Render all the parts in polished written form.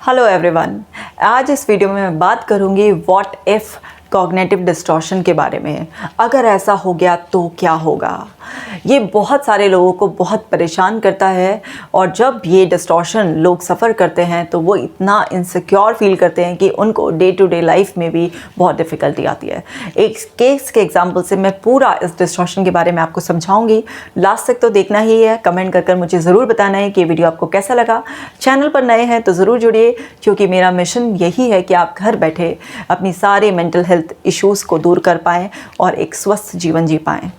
Hello everyone. आज इस video में मैं बात करूंगी व्हाट इफ़ कॉग्निटिव डिस्टॉर्शन के बारे में। अगर ऐसा हो गया तो क्या होगा। ये बहुत सारे लोगों को बहुत परेशान करता है और जब ये डिस्टॉर्शन लोग सफ़र करते हैं तो वो इतना इनसिक्योर फील करते हैं कि उनको डे टू डे लाइफ में भी बहुत डिफ़िकल्टी आती है। एक केस के एग्जांपल से मैं पूरा इस डिस्टॉर्शन के बारे में आपको समझाऊंगी। लास्ट तक तो देखना ही है। कमेंट कर मुझे ज़रूर बताना है कि ये वीडियो आपको कैसा लगा। चैनल पर नए हैं तो ज़रूर जुड़िए, क्योंकि मेरा मिशन यही है कि आप घर बैठे अपनी सारे मेंटल हेल्थ इश्यूज़ को दूर कर पाएँ और एक स्वस्थ जीवन जी पाएँ।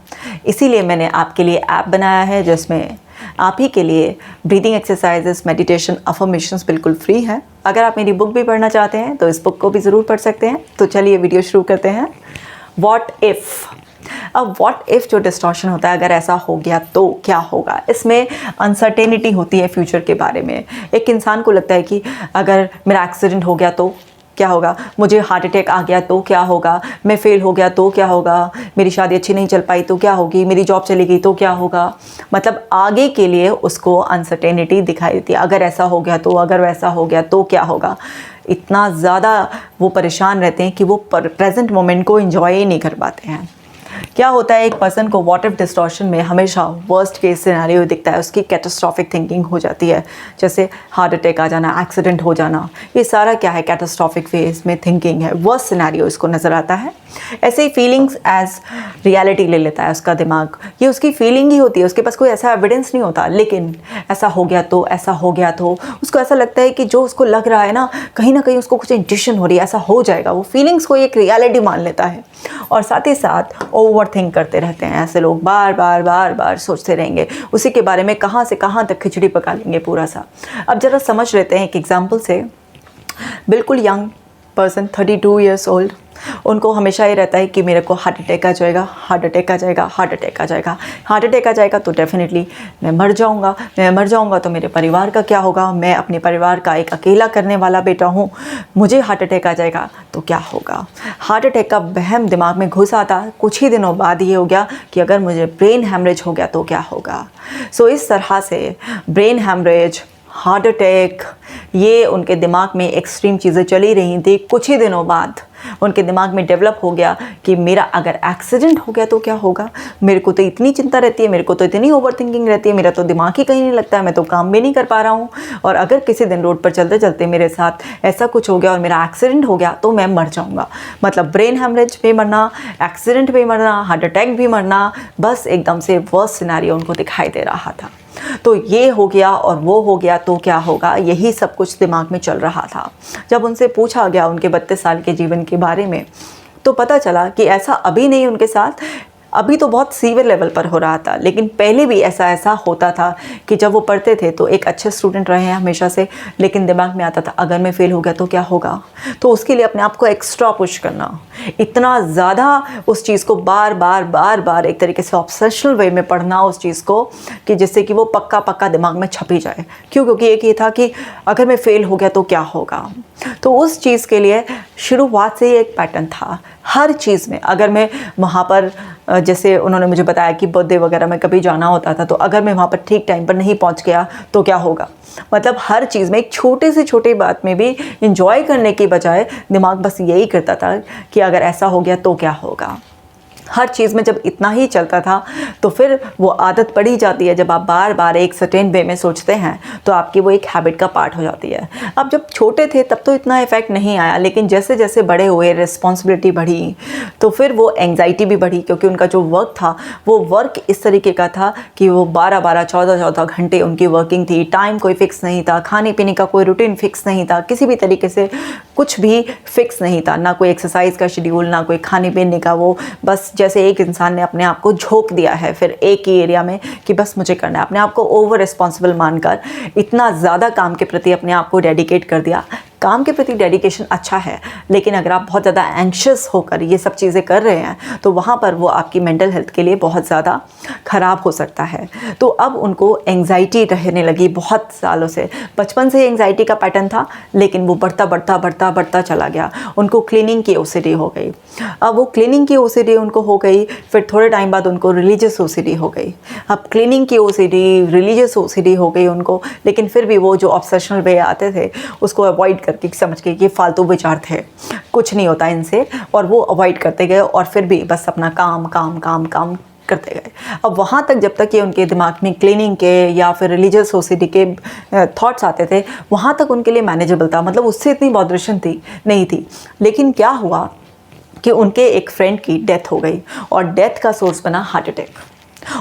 इसीलिए मैंने आपके लिए ऐप बनाया है जिसमें आप ही के लिए ब्रीदिंग एक्सरसाइजेस, मेडिटेशन, अफर्मेशंस बिल्कुल फ्री है। अगर आप मेरी बुक भी पढ़ना चाहते हैं तो इस बुक को भी ज़रूर पढ़ सकते हैं। तो चलिए वीडियो शुरू करते हैं। What if. अब व्हाट इफ़ जो डिस्टॉर्शन होता है, अगर ऐसा हो गया तो क्या होगा, इसमें अनसर्टेनिटी होती है फ्यूचर के बारे में। एक इंसान को लगता है कि अगर मेरा एक्सीडेंट हो गया तो क्या होगा, मुझे हार्ट अटैक आ गया तो क्या होगा, मैं फेल हो गया तो क्या होगा, मेरी शादी अच्छी नहीं चल पाई तो क्या होगी, मेरी जॉब चली गई तो क्या होगा। मतलब आगे के लिए उसको अनसर्टेनिटी दिखाई देती है। अगर ऐसा हो गया तो, अगर वैसा हो गया तो क्या होगा। इतना ज़्यादा वो परेशान रहते हैं कि वो प्रेजेंट मोमेंट को एंजॉय ही नहीं कर पाते हैं। क्या होता है, एक पर्सन को व्हाट इफ डिस्टॉर्शन में हमेशा वर्स्ट केस सिनेरियो दिखता है। उसकी कैटास्ट्रॉफिक थिंकिंग हो जाती है, जैसे हार्ट अटैक आ जाना, एक्सीडेंट हो जाना। ये सारा क्या है, कैटास्ट्रॉफिक फेज में थिंकिंग है, वर्स्ट सिनेरियो इसको नज़र आता है। ऐसे ही फीलिंग्स एज रियलिटी ले लेता है उसका दिमाग। ये उसकी फीलिंग ही होती है, उसके पास कोई ऐसा एविडेंस नहीं होता। लेकिन ऐसा हो गया तो, ऐसा हो गया तो उसको ऐसा लगता है कि जो उसको लग रहा है ना कहीं उसको कुछ इंट्यूशन हो रही है, ऐसा हो जाएगा। वो फीलिंग्स को एक रियलिटी मान लेता है और साथ ही साथ ओवर थिंक करते रहते हैं। ऐसे लोग बार बार सोचते रहेंगे उसी के बारे में, कहाँ से कहाँ तक खिचड़ी पका लेंगे पूरा सा। अब ज़रा समझ लेते हैं एक एग्जाम्पल से। बिल्कुल यंग पर्सन, 32 ईयर्स ओल्ड, उनको हमेशा ये रहता है कि मेरे को हार्ट अटैक आ जाएगा, हार्ट अटैक आ जाएगा, हार्ट अटैक आ जाएगा, हार्ट अटैक आ जाएगा तो डेफिनेटली मैं मर जाऊंगा, मैं मर जाऊंगा तो मेरे परिवार का क्या होगा, मैं अपने परिवार का एक अकेला करने वाला बेटा हूँ, मुझे हार्ट अटैक आ जाएगा तो क्या होगा। हार्ट अटैक का वहम दिमाग में घुस आता। कुछ ही दिनों बाद ये हो गया कि अगर मुझे ब्रेन हैमरेज हो गया तो क्या होगा। सो इस तरह से ब्रेन हैमरेज, हार्ट अटैक, ये उनके दिमाग में एक्सट्रीम चीज़ें चली रही थी। कुछ ही दिनों बाद उनके दिमाग में डेवलप हो गया कि मेरा अगर एक्सीडेंट हो गया तो क्या होगा। मेरे को तो इतनी चिंता रहती है, मेरे को तो इतनी ओवर थिंकिंग रहती है, मेरा तो दिमाग ही कहीं नहीं लगता है, मैं तो काम भी नहीं कर पा रहा हूँ। और अगर किसी दिन रोड पर चलते चलते मेरे साथ ऐसा कुछ हो गया और मेरा एक्सीडेंट हो गया तो मैं मर जाऊँगा। मतलब ब्रेन हेमरेज भी मरना, एक्सीडेंट भी मरना, हार्ट अटैक भी मरना, बस एकदम से वर्स्ट सिनेरियो उनको दिखाई दे रहा था। तो ये हो गया और वो हो गया तो क्या होगा, यही सब कुछ दिमाग में चल रहा था। जब उनसे पूछा गया उनके 32 साल के जीवन के बारे में तो पता चला कि ऐसा अभी नहीं उनके साथ, अभी तो बहुत सीवियर लेवल पर हो रहा था, लेकिन पहले भी ऐसा होता था कि जब वो पढ़ते थे तो एक अच्छे स्टूडेंट रहे हैं हमेशा से, लेकिन दिमाग में आता था अगर मैं फेल हो गया तो क्या होगा। तो उसके लिए अपने आप को एक्स्ट्रा पुश करना, इतना ज़्यादा उस चीज़ को बार बार एक तरीके से ऑब्सेशनल वे में पढ़ना उस चीज़ को, कि जिससे कि वो पक्का दिमाग में छपी जाए। क्यों? क्योंकि एक ये था कि अगर मैं फेल हो गया तो क्या होगा। तो उस चीज़ के लिए शुरुआत से ही एक पैटर्न था हर चीज़ में। अगर मैं वहाँ पर, जैसे उन्होंने मुझे बताया कि बर्थडे वगैरह में कभी जाना होता था तो अगर मैं वहाँ पर ठीक टाइम पर नहीं पहुँच गया तो क्या होगा। मतलब हर चीज़ में, एक छोटे से छोटी बात में भी एंजॉय करने के बजाय दिमाग बस यही करता था कि अगर ऐसा हो गया तो क्या होगा। हर चीज़ में जब इतना ही चलता था तो फिर वो आदत पड़ी जाती है। जब आप बार बार एक सर्टेन वे में सोचते हैं तो आपकी वो एक हैबिट का पार्ट हो जाती है। अब जब छोटे थे तब तो इतना इफेक्ट नहीं आया, लेकिन जैसे जैसे बड़े हुए, रिस्पॉन्सिबिलिटी बढ़ी तो फिर वो एंग्जाइटी भी बढ़ी, क्योंकि उनका जो वर्क था वो वर्क इस तरीके का था कि वो 12-12, 14-14 घंटे उनकी वर्किंग थी। टाइम कोई फिक्स नहीं था, खाने पीने का कोई रूटीन फिक्स नहीं था, किसी भी तरीके से कुछ भी फिक्स नहीं था, ना कोई एक्सरसाइज का शेड्यूल, ना कोई खाने पीने का। वो बस जैसे एक इंसान ने अपने आप को झोंक दिया है फिर एक ही एरिया में कि बस मुझे करना है, अपने आप को ओवर रिस्पॉन्सिबल मानकर इतना ज़्यादा काम के प्रति अपने आप को डेडिकेट कर दिया काम के प्रति डेडिकेशन अच्छा है, लेकिन अगर आप बहुत ज़्यादा एंग्शियस होकर ये सब चीज़ें कर रहे हैं तो वहाँ पर वो आपकी मेंटल हेल्थ के लिए बहुत ज़्यादा ख़राब हो सकता है। तो अब उनको एंग्जाइटी रहने लगी बहुत सालों से। बचपन से एंग्जाइटी का पैटर्न था, लेकिन वो बढ़ता चला गया। उनको क्लीनिंग की ओसीडी हो गई। अब वो क्लीनिंग की ओसीडी उनको हो गई, फिर थोड़े टाइम बाद उनको रिलीजियस ओसीडी हो गई। अब क्लीनिंग की ओसीडी, रिलीजियस ओसीडी हो गई उनको, लेकिन फिर भी वो जो ऑब्सेशनल वे आते थे उसको अवॉइड करके समझ के कि फालतू विचार थे, कुछ नहीं होता इनसे, और वो अवॉइड करते गए और फिर भी बस अपना काम काम काम काम करते गए। अब वहाँ तक जब तक ये उनके दिमाग में क्लीनिंग के या फिर रिलीजियस ओसीडी के थॉट्स आते थे, वहाँ तक उनके लिए मैनेजेबल था, मतलब उससे इतनी बॉदरेशन नहीं थी। लेकिन क्या हुआ कि उनके एक फ्रेंड की डेथ हो गई और डेथ का सोर्स बना हार्ट अटैक।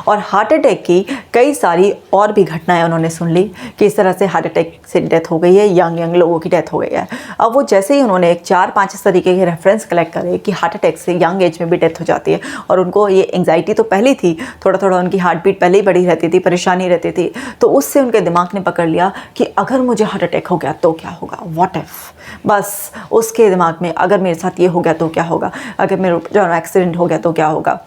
और हार्ट अटैक की कई सारी और भी घटनाएं उन्होंने सुन ली कि इस तरह से हार्ट अटैक से डेथ हो गई है, यंग लोगों की डेथ हो गई है। अब वो जैसे ही उन्होंने 4-5 इस तरीके के रेफरेंस कलेक्ट करे कि हार्ट अटैक से यंग एज में भी डेथ हो जाती है, और उनको ये एंग्जाइटी तो पहले थी, थोड़ा उनकी हार्ट बीट पहले ही बढ़ी रहती थी, परेशानी रहती थी, तो उससे उनके दिमाग ने पकड़ लिया कि अगर मुझे हार्ट अटैक हो गया तो क्या होगा, व्हाट इफ। बस उसके दिमाग में अगर मेरे साथ ये हो गया तो क्या होगा, अगर मेरे जो एक्सीडेंट हो गया तो क्या होगा,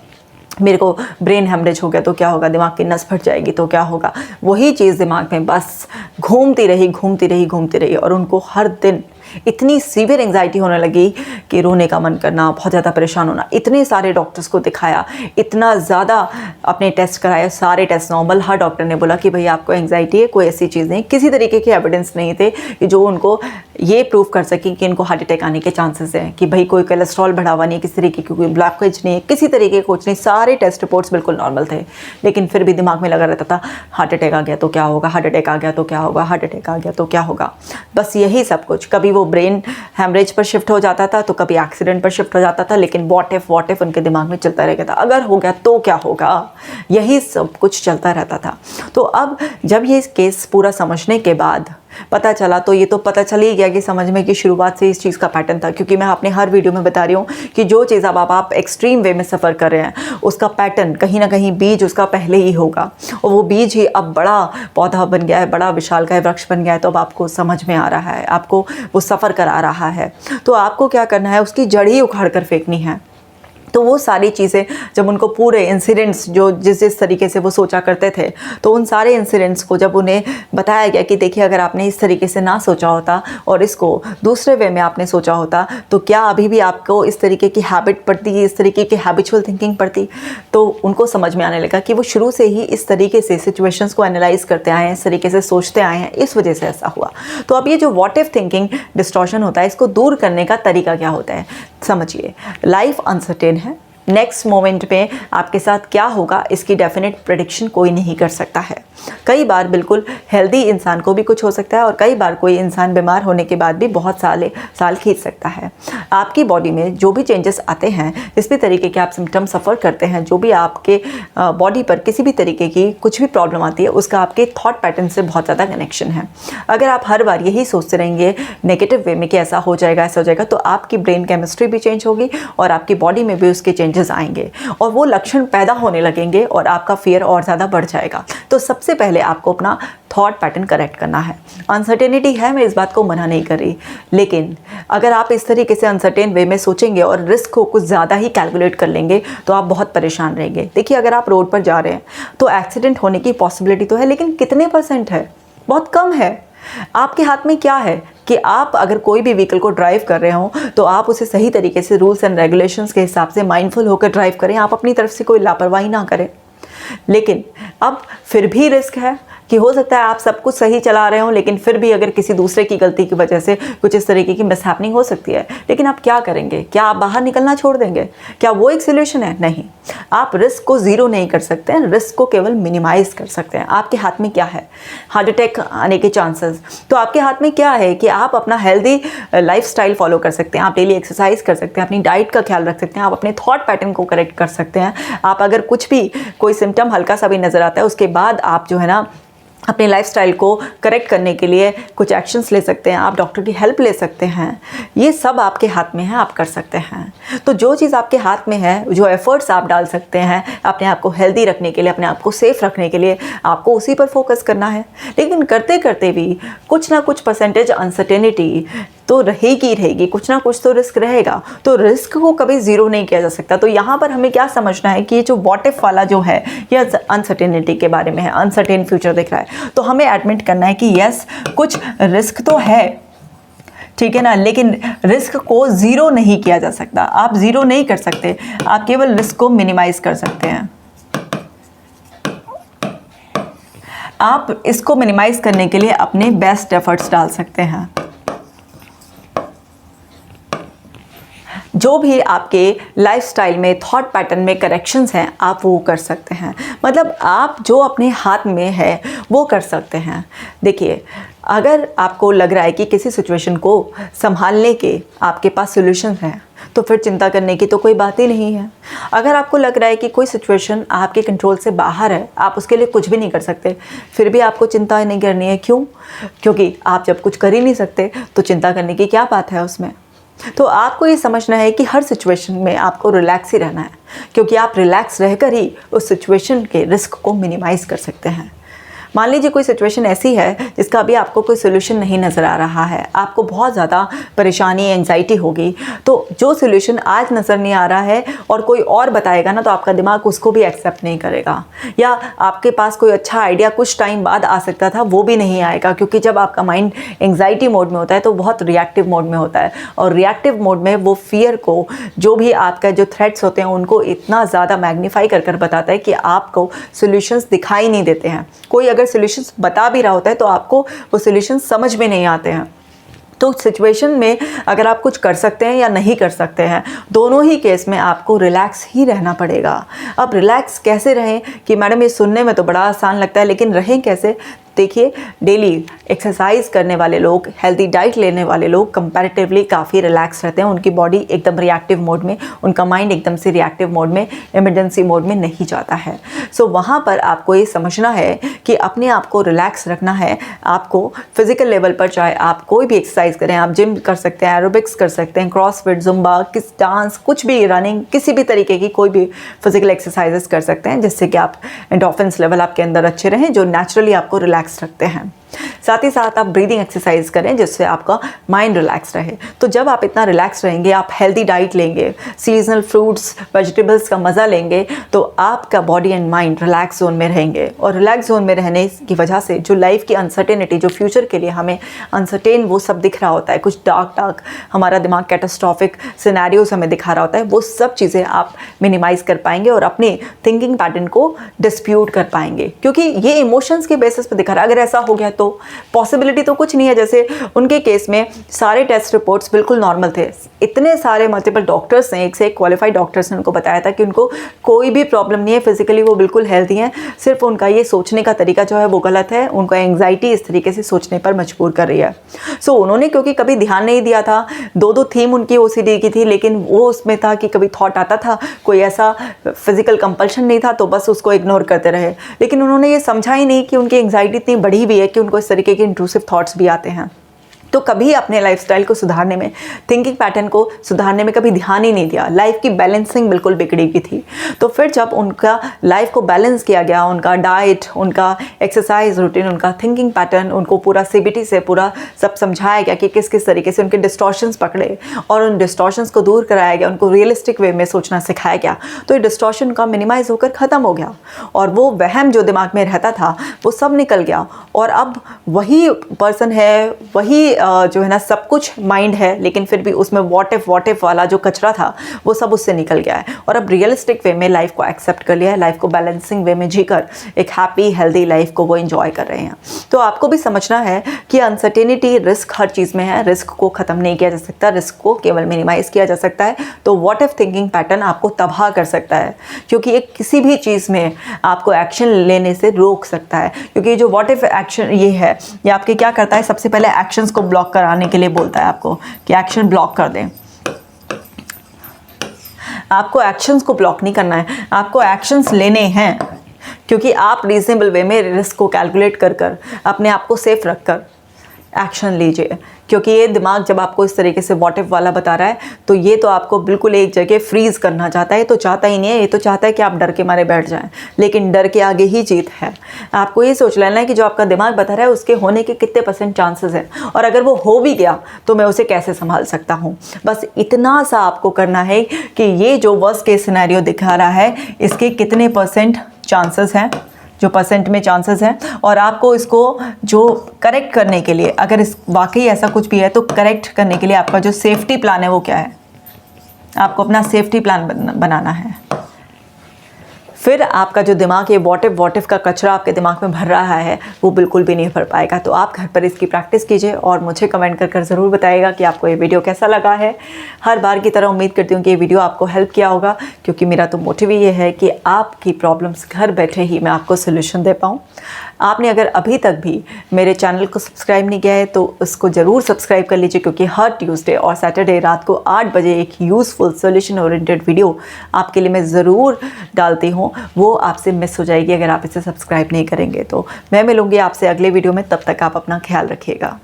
मेरे को ब्रेन हेमरेज हो गया तो क्या होगा, दिमाग की नस फट जाएगी तो क्या होगा। वही चीज़ दिमाग में बस घूमती रही और उनको हर दिन इतनी सीवियर एंग्जाइटी होने लगी कि रोने का मन करना, बहुत ज़्यादा परेशान होना। इतने सारे डॉक्टर्स को दिखाया, इतना ज़्यादा अपने टेस्ट कराया, सारे टेस्ट नॉर्मल। हर डॉक्टर ने बोला कि भाई आपको एंग्जाइटी है, कोई ऐसी चीज़ नहीं। किसी तरीके के एविडेंस नहीं थे कि जो उनको ये प्रूव कर सकें कि इनको हार्ट अटैक आने के चांसेस हैं, कि भाई कोई कोलेस्ट्रॉल बढ़ा हुआ नहीं है, किसी तरीके की कोई ब्लॉकेज नहीं है, किसी तरीके का कुछ नहीं। सारे टेस्ट रिपोर्ट्स बिल्कुल नॉर्मल थे, लेकिन फिर भी दिमाग में लगा रहता था हार्ट अटैक आ गया तो क्या होगा, हार्ट अटैक आ गया तो क्या होगा, हार्ट अटैक आ गया तो क्या होगा। बस यही सब कुछ। कभी वो ब्रेन हेमरेज पर शिफ्ट हो जाता था तो कभी एक्सीडेंट पर शिफ्ट हो जाता था, लेकिन व्हाट इफ उनके दिमाग में चलता रहता था, अगर हो गया तो क्या होगा, यही सब कुछ चलता रहता था। तो अब जब ये केस पूरा समझने के बाद पता चला, तो ये तो पता चल ही गया कि समझ में कि शुरुआत से इस चीज़ का पैटर्न था, क्योंकि मैं अपने हर वीडियो में बता रही हूँ कि जो चीज़ अब आप एक्सट्रीम वे में सफ़र कर रहे हैं उसका पैटर्न कहीं ना कहीं बीज उसका पहले ही होगा, और वो बीज ही अब बड़ा पौधा बन गया है, बड़ा विशालकाय वृक्ष बन गया है। तो अब आपको समझ में आ रहा है, आपको वो सफ़र करा रहा है, तो आपको क्या करना है, उसकी जड़ ही उखाड़ कर फेंकनी है। तो वो सारी चीज़ें जब उनको पूरे इंसिडेंट्स जो जिस तरीके से वो सोचा करते थे, तो उन सारे इंसिडेंट्स को जब उन्हें बताया गया कि देखिए अगर आपने इस तरीके से ना सोचा होता और इसको दूसरे वे में आपने सोचा होता तो क्या अभी भी आपको इस तरीके की हैबिट पड़ती, इस तरीके की हैबिचुअल थिंकिंग पड़ती। तो उनको समझ में आने लगा कि वो शुरू से ही इस तरीके से सिचुएशंस को एनालाइज करते आए हैं, इस तरीके से सोचते आए हैं, इस वजह से ऐसा हुआ। तो अब ये जो व्हाट इफ थिंकिंग डिस्टॉर्शन होता है, इसको दूर करने का तरीका क्या होता है, समझिए। लाइफ अनसर्टेन है, नेक्स्ट मोमेंट में आपके साथ क्या होगा इसकी डेफिनेट प्रेडिक्शन कोई नहीं कर सकता है। कई बार बिल्कुल हेल्दी इंसान को भी कुछ हो सकता है, और कई बार कोई इंसान बीमार होने के बाद भी बहुत साल खींच सकता है। आपकी बॉडी में जो भी चेंजेस आते हैं, जिस भी तरीके के आप सिम्टम सफ़र करते हैं, जो भी आपके बॉडी पर किसी भी तरीके की कुछ भी प्रॉब्लम आती है, उसका आपके थॉट पैटर्न से बहुत ज़्यादा कनेक्शन है। अगर आप हर बार यही सोचते रहेंगे नेगेटिव वे में कि ऐसा हो जाएगा, तो आपकी ब्रेन केमिस्ट्री भी चेंज होगी और आपकी बॉडी में भी उसके चेंजेस आएंगे और वो लक्षण पैदा होने लगेंगे और आपका फियर और ज़्यादा बढ़ जाएगा। तो सबसे पहले आपको अपना थॉट पैटर्न करेक्ट करना है। अनसर्टेनिटी है, मैं इस बात को मना नहीं कर रही, लेकिन अगर आप इस तरीके से अनसर्टेन वे में सोचेंगे और रिस्क को कुछ ज़्यादा ही कैलकुलेट कर लेंगे तो आप बहुत परेशान रहेंगे। देखिए अगर आप रोड पर जा रहे हैं तो एक्सीडेंट होने की पॉसिबिलिटी तो है, लेकिन कितने % है, बहुत कम है। आपके हाथ में क्या है कि आप अगर कोई भी व्हीकल को ड्राइव कर रहे हो तो आप उसे सही तरीके से रूल्स एंड रेगुलेशंस के हिसाब से माइंडफुल होकर ड्राइव करें, आप अपनी तरफ से कोई लापरवाही ना करें। लेकिन अब फिर भी रिस्क है कि हो सकता है आप सब कुछ सही चला रहे हो, लेकिन फिर भी अगर किसी दूसरे की गलती की वजह से कुछ इस तरीके की मिसहैपनिंग हो सकती है। लेकिन आप क्या करेंगे? क्या आप बाहर निकलना छोड़ देंगे? क्या वो एक सोल्यूशन है? नहीं। आप रिस्क को ज़ीरो नहीं कर सकते हैं, रिस्क को केवल मिनिमाइज़ कर सकते हैं। आपके हाथ में क्या है? हार्ट अटैक आने के चांसेस, तो आपके हाथ में क्या है कि आप अपना हेल्दी लाइफस्टाइल फॉलो कर सकते हैं, आप डेली एक्सरसाइज कर सकते हैं, अपनी डाइट का ख्याल रख सकते हैं, आप अपने थॉट पैटर्न को करेक्ट कर सकते हैं। आप अगर कुछ भी कोई सिम्टम हल्का सा भी नज़र आता है, उसके बाद आप जो है ना अपने लाइफस्टाइल को करेक्ट करने के लिए कुछ एक्शंस ले सकते हैं, आप डॉक्टर की हेल्प ले सकते हैं। ये सब आपके हाथ में है, आप कर सकते हैं। तो जो चीज़ आपके हाथ में है, जो एफर्ट्स आप डाल सकते हैं अपने आप को हेल्दी रखने के लिए, अपने आप को सेफ रखने के लिए, आपको उसी पर फोकस करना है। लेकिन करते करते भी कुछ ना कुछ % अनसर्टेनिटी तो रहेगी ही रहेगी, कुछ ना कुछ तो रिस्क रहेगा। तो रिस्क को कभी ज़ीरो नहीं किया जा सकता। तो यहाँ पर हमें क्या समझना है कि ये जो व्हाट इफ वाला जो है ये अनसर्टेनिटी के बारे में है, अनसर्टेन फ्यूचर दिख रहा है। तो हमें एडमिट करना है कि यस कुछ रिस्क तो है, ठीक है ना, लेकिन रिस्क को ज़ीरो नहीं किया जा सकता। आप ज़ीरो नहीं कर सकते, आप केवल रिस्क को मिनिमाइज़ कर सकते हैं। आप इसको मिनिमाइज़ करने के लिए अपने बेस्ट एफर्ट्स डाल सकते हैं। जो भी आपके लाइफस्टाइल में, थॉट पैटर्न में करेक्शंस हैं, आप वो कर सकते हैं। मतलब आप जो अपने हाथ में है वो कर सकते हैं। देखिए, अगर आपको लग रहा है कि किसी सिचुएशन को संभालने के आपके पास सॉल्यूशन हैं, तो फिर चिंता करने की तो कोई बात ही नहीं है। अगर आपको लग रहा है कि कोई सिचुएशन आपके कंट्रोल से बाहर है, आप उसके लिए कुछ भी नहीं कर सकते, फिर भी आपको चिंता नहीं करनी है। क्यों? क्योंकि आप जब कुछ कर ही नहीं सकते तो चिंता करने की क्या बात है उसमें। तो आपको ये समझना है कि हर सिचुएशन में आपको रिलैक्स ही रहना है, क्योंकि आप रिलैक्स रहकर ही उस सिचुएशन के रिस्क को मिनिमाइज़ कर सकते हैं। मान लीजिए कोई सिचुएशन ऐसी है जिसका अभी आपको कोई सोल्यूशन नहीं नज़र आ रहा है, आपको बहुत ज़्यादा परेशानी, एंजाइटी होगी, तो जो सोल्यूशन आज नज़र नहीं आ रहा है और कोई और बताएगा ना, तो आपका दिमाग उसको भी एक्सेप्ट नहीं करेगा। या आपके पास कोई अच्छा आइडिया कुछ टाइम बाद आ सकता था, वो भी नहीं आएगा, क्योंकि जब आपका माइंड एंजाइटी मोड में होता है तो बहुत रिएक्टिव मोड में होता है। और रिएक्टिव मोड में वो फियर को, जो भी आपका जो थ्रेट्स होते हैं उनको इतना ज़्यादा मैग्नीफाई कर बताता है कि आपको सोल्यूशंस दिखाई नहीं देते हैं। कोई अगर सॉल्यूशंस बता भी रहा होता है तो आपको वो सॉल्यूशंस समझ में नहीं आते हैं। तो सिचुएशन में अगर आप कुछ कर सकते हैं या नहीं कर सकते हैं, दोनों ही केस में आपको रिलैक्स ही रहना पड़ेगा। अब रिलैक्स कैसे रहें कि मैडम ये सुनने में तो बड़ा आसान लगता है, लेकिन रहें कैसे? देखिए, डेली एक्सरसाइज करने वाले लोग, हेल्दी डाइट लेने वाले लोग कंपैरेटिवली काफ़ी रिलैक्स रहते हैं। उनकी बॉडी एकदम रिएक्टिव मोड में, उनका माइंड एकदम से रिएक्टिव मोड में, इमरजेंसी मोड में नहीं जाता है। सो वहाँ पर आपको ये समझना है कि अपने आप को रिलैक्स रखना है। आपको फिजिकल लेवल पर, चाहे आप कोई भी एक्सरसाइज करें, आप जिम कर सकते हैं, एरोबिक्स कर सकते हैं, क्रॉसफिट, जुम्बा, किस डांस, कुछ भी, रनिंग, किसी भी तरीके की कोई भी फिजिकल एक्सरसाइजेस कर सकते हैं, जिससे कि आप एंडोर्फिन्स लेवल आपके अंदर अच्छे रहें, जो नेचुरली आपको रिलैक्स रखते हैं। साथ ही साथ आप ब्रीदिंग एक्सरसाइज करें जिससे आपका माइंड रिलैक्स रहे। तो जब आप इतना रिलैक्स रहेंगे, आप हेल्दी डाइट लेंगे, सीजनल फ्रूट्स, वेजिटेबल्स का मज़ा लेंगे, तो आपका body and mind relax zone में रहेंगे। और रिलैक्स जोन में रहने की वजह से जो लाइफ की अनसर्टेनिटी, जो फ्यूचर के लिए हमें अनसर्टेन वो सब दिख रहा होता है, कुछ डार्क हमारा दिमाग कैटास्ट्रॉफिक सिनेरियोज हमें दिखा रहा होता है, वो सब चीज़ें आप मिनिमाइज़ कर पाएंगे और अपने थिंकिंग पैटर्न को डिस्प्यूट कर पाएंगे, क्योंकि ये इमोशंस के बेसिस पे दिखा रहा है। अगर ऐसा हो गया तो पॉसिबिलिटी तो कुछ नहीं है। जैसे उनके केस में सारे टेस्ट रिपोर्ट्स बिल्कुल नॉर्मल थे, इतने सारे मल्टीपल डॉक्टर्स ने, एक से एक क्वालिफाइड डॉक्टर्स ने उनको बताया था कि उनको कोई भी प्रॉब्लम नहीं है, फिजिकली वो बिल्कुल हेल्दी हैं, सिर्फ उनका ये सोचने का तरीका जो है वो गलत है, उनको एंग्जाइटी इस तरीके से सोचने पर मजबूर कर रही है। सो उन्होंने क्योंकि कभी ध्यान नहीं दिया था, दो थीम उनकी ओसीडी की थी, लेकिन वो उसमें था कि कभी थॉट आता था, कोई ऐसा फिजिकल कंपल्शन नहीं था, तो बस उसको इग्नोर करते रहे। लेकिन उन्होंने ये समझा ही नहीं कि उनकी एंग्जाइटी इतनी बढ़ी हुई है कि उनको इस तरीके के इंट्रूसिव थॉट्स भी आते हैं। तो कभी अपने लाइफस्टाइल को सुधारने में, थिंकिंग पैटर्न को सुधारने में कभी ध्यान ही नहीं दिया, लाइफ की बैलेंसिंग बिल्कुल बिगड़ी हुई थी। तो फिर जब उनका लाइफ को बैलेंस किया गया, उनका डाइट, उनका एक्सरसाइज रूटीन, उनका थिंकिंग पैटर्न, उनको पूरा सीबीटी से पूरा सब समझाया गया कि किस किस तरीके से उनके डिस्टॉर्शंस पकड़े और उन डिस्टॉर्शंस को दूर कराया गया, उनको रियलिस्टिक वे में सोचना सिखाया गया, तो ये डिस्टॉर्शन का मिनिमाइज होकर ख़त्म हो गया और वो वहम जो दिमाग में रहता था वो सब निकल गया। और अब वही पर्सन है, वही जो है ना, सब कुछ माइंड है, लेकिन फिर भी उसमें व्हाट इफ वाला जो कचरा था वो सब उससे निकल गया है और अब रियलिस्टिक वे में लाइफ को एक्सेप्ट कर लिया है, लाइफ को बैलेंसिंग वे में जीकर एक हैप्पी हेल्दी लाइफ को वो एंजॉय कर रहे हैं। तो आपको भी समझना है कि अनसर्टेनिटी, रिस्क हर चीज़ में है, रिस्क को ख़त्म नहीं किया जा सकता, रिस्क को केवल मिनिमाइज़ किया जा सकता है। तो व्हाट इफ थिंकिंग पैटर्न आपको तबाह कर सकता है, क्योंकि एक किसी भी चीज़ में आपको एक्शन लेने से रोक सकता है, क्योंकि जो व्हाट इफ एक्शन ये है, ये आपके क्या करता है, सबसे पहले एक्शंस को ब्लॉक कराने के लिए बोलता है आपको कि एक्शन ब्लॉक कर दें। आपको एक्शंस को ब्लॉक नहीं करना है, आपको एक्शंस लेने हैं, क्योंकि आप रीजनेबल वे में रिस्क को कैलकुलेट कर अपने आप को सेफ रखकर एक्शन लीजिए, क्योंकि ये दिमाग जब आपको इस तरीके से व्हाट इफ वाला बता रहा है तो ये तो आपको बिल्कुल एक जगह फ्रीज करना चाहता है। ये तो चाहता ही नहीं है, ये तो चाहता है कि आप डर के मारे बैठ जाएं, लेकिन डर के आगे ही जीत है। आपको ये सोच लेना है कि जो आपका दिमाग बता रहा है उसके होने के कितने % चांसेस हैं, और अगर वो हो भी गया तो मैं उसे कैसे संभाल सकता हूँ। बस इतना सा आपको करना है कि ये जो वर्स्ट केस सिनेरियो दिखा रहा है इसके कितने % चांसेस हैं, जो % में चांसेस हैं, और आपको इसको जो करेक्ट करने के लिए, अगर इस वाकई ऐसा कुछ भी है तो करेक्ट करने के लिए आपका जो सेफ्टी प्लान है वो क्या है, आपको अपना सेफ्टी प्लान बनाना है। फिर आपका जो दिमाग ये व्हाट इफ का कचरा आपके दिमाग में भर रहा है वो बिल्कुल भी नहीं भर पाएगा। तो आप घर पर इसकी प्रैक्टिस कीजिए और मुझे कमेंट कर ज़रूर बताइएगा कि आपको ये वीडियो कैसा लगा है। हर बार की तरह उम्मीद करती हूँ कि ये वीडियो आपको हेल्प किया होगा, क्योंकि मेरा तो मोटिव ये है कि आपकी प्रॉब्लम्स घर बैठे ही मैं आपको सोल्यूशन दे पाऊँ। आपने अगर अभी तक भी मेरे चैनल को सब्सक्राइब नहीं किया है तो उसको ज़रूर सब्सक्राइब कर लीजिए, क्योंकि हर ट्यूसडे और सैटरडे रात को 8 बजे एक यूज़फुल सोल्यूशन ओरिएंटेड वीडियो आपके लिए मैं ज़रूर डालती हूँ। वो आपसे मिस हो जाएगी अगर आप इसे सब्सक्राइब नहीं करेंगे। तो मैं मिलूँगी आपसे अगले वीडियो में, तब तक आप अपना ख्याल रखिएगा।